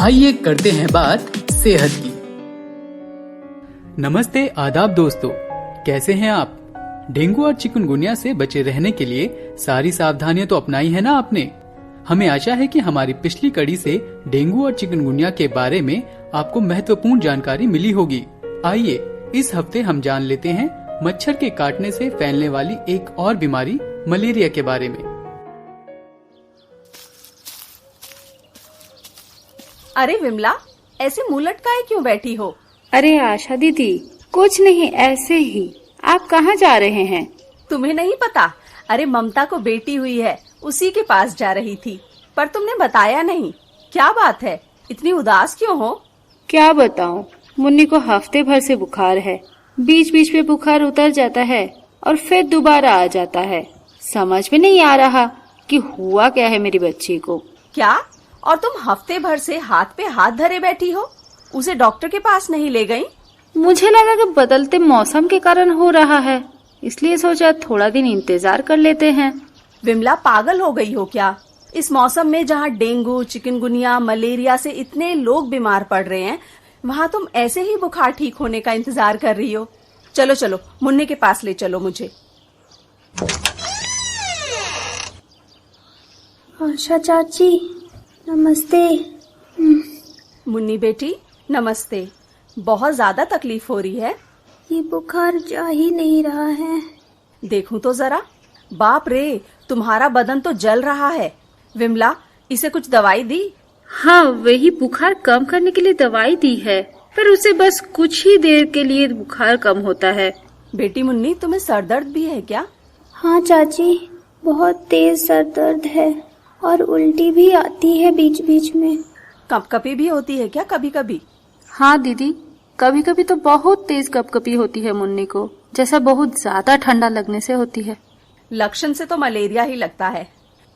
आइए करते हैं बात सेहत की। नमस्ते आदाब दोस्तों, कैसे हैं आप? डेंगू और चिकनगुनिया से बचे रहने के लिए सारी सावधानियां तो अपनाई है ना आपने? हमें आशा है कि हमारी पिछली कड़ी से डेंगू और चिकनगुनिया के बारे में आपको महत्वपूर्ण जानकारी मिली होगी। आइए इस हफ्ते हम जान लेते हैं मच्छर के काटने से फैलने वाली एक और बीमारी मलेरिया के बारे में। अरे विमला, ऐसे मुंह लटकाए क्यों बैठी हो? अरे आशा दीदी, कुछ नहीं, ऐसे ही। आप कहाँ जा रहे हैं? तुम्हें नहीं पता? अरे ममता को बेटी हुई है, उसी के पास जा रही थी, पर तुमने बताया नहीं। क्या बात है, इतनी उदास क्यों हो? क्या बताऊं, मुन्नी को हफ्ते भर से बुखार है। बीच बीच में बुखार उतर जाता है और फिर दोबारा आ जाता है। समझ में नहीं आ रहा कि हुआ क्या है मेरी बच्ची को। क्या? और तुम हफ्ते भर से हाथ पे हाथ धरे बैठी हो? उसे डॉक्टर के पास नहीं ले गई? मुझे लगा कि बदलते मौसम के कारण हो रहा है, इसलिए सोचा थोड़ा दिन इंतजार कर लेते हैं। विमला, पागल हो गई हो क्या? इस मौसम में जहाँ डेंगू, चिकनगुनिया, मलेरिया से इतने लोग बीमार पड़ रहे हैं, वहाँ तुम ऐसे ही बुखार ठीक होने का इंतजार कर रही हो? चलो चलो, मुन्नी के पास ले चलो मुझे। आशा चाची, नमस्ते। मुन्नी बेटी, नमस्ते। बहुत ज्यादा तकलीफ हो रही है? ये बुखार जा ही नहीं रहा है। देखूं तो जरा। बाप रे, तुम्हारा बदन तो जल रहा है। विमला, इसे कुछ दवाई दी? हाँ, वही बुखार कम करने के लिए दवाई दी है, पर उसे बस कुछ ही देर के लिए बुखार कम होता है। बेटी मुन्नी, तुम्हें सर दर्द भी है क्या? हाँ चाची, बहुत तेज सर दर्द है और उल्टी भी आती है बीच बीच में। कपकपी भी होती है क्या कभी कभी? हाँ दीदी, कभी कभी तो बहुत तेज कपकपी होती है मुन्नी को, जैसा बहुत ज्यादा ठंडा लगने से होती है। लक्षण से तो मलेरिया ही लगता है।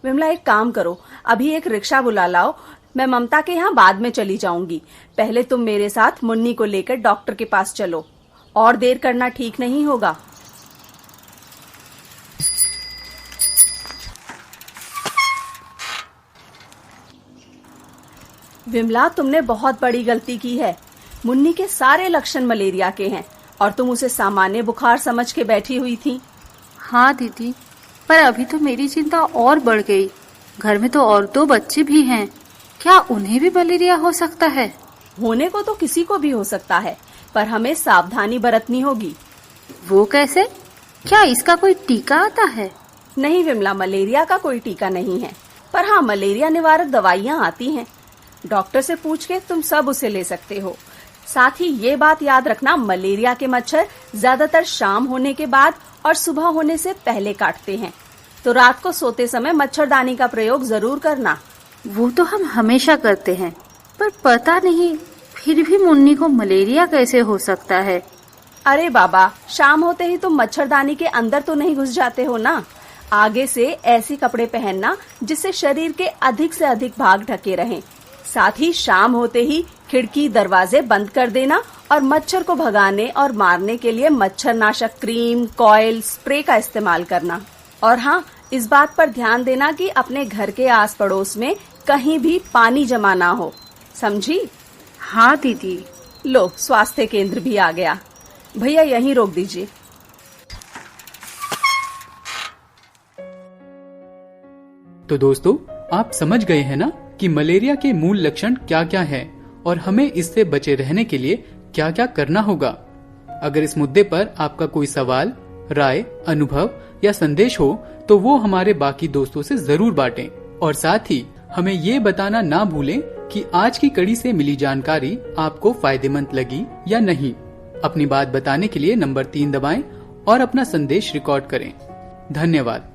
विमला, एक काम करो, अभी एक रिक्शा बुला लाओ। मैं ममता के यहाँ बाद में चली जाऊंगी। पहले तुम मेरे साथ मुन्नी को लेकर डॉक्टर के पास चलो, और देर करना ठीक नहीं होगा। विमला, तुमने बहुत बड़ी गलती की है। मुन्नी के सारे लक्षण मलेरिया के हैं और तुम उसे सामान्य बुखार समझ के बैठी हुई थी। हाँ दीदी, पर अभी तो मेरी चिंता और बढ़ गई। घर में तो और 2 बच्चे भी हैं, क्या उन्हें भी मलेरिया हो सकता है? होने को तो किसी को भी हो सकता है, पर हमें सावधानी बरतनी होगी। वो कैसे? क्या इसका कोई टीका आता है? नहीं विमला, मलेरिया का कोई टीका नहीं है, पर हाँ मलेरिया निवारक दवाइयाँ आती हैं। डॉक्टर से पूछ के तुम सब उसे ले सकते हो। साथ ही ये बात याद रखना, मलेरिया के मच्छर ज्यादातर शाम होने के बाद और सुबह होने से पहले काटते हैं, तो रात को सोते समय मच्छरदानी का प्रयोग जरूर करना। वो तो हम हमेशा करते हैं, पर पता नहीं फिर भी मुन्नी को मलेरिया कैसे हो सकता है? अरे बाबा, शाम होते ही तुम मच्छरदानी के अंदर तो नहीं घुस जाते हो ना। आगे से ऐसे कपड़े पहनना जिससे शरीर के अधिक से अधिक भाग ढके रहें। साथ ही शाम होते ही खिड़की दरवाजे बंद कर देना और मच्छर को भगाने और मारने के लिए मच्छरनाशक क्रीम, कॉइल, स्प्रे का इस्तेमाल करना। और हाँ, इस बात पर ध्यान देना कि अपने घर के आस पड़ोस में कहीं भी पानी जमा ना हो, समझी? हाँ दीदी। लो, स्वास्थ्य केंद्र भी आ गया। भैया, यहीं रोक दीजिए। तो दोस्तों, आप समझ गए हैं ना कि मलेरिया के मूल लक्षण क्या क्या हैं और हमें इससे बचे रहने के लिए क्या क्या करना होगा। अगर इस मुद्दे पर आपका कोई सवाल, राय, अनुभव या संदेश हो तो वो हमारे बाकी दोस्तों से जरूर बांटें। और साथ ही हमें ये बताना ना भूलें कि आज की कड़ी से मिली जानकारी आपको फायदेमंद लगी या नहीं। अपनी बात बताने के लिए नंबर 3 दबाएं और अपना संदेश रिकॉर्ड करें। धन्यवाद।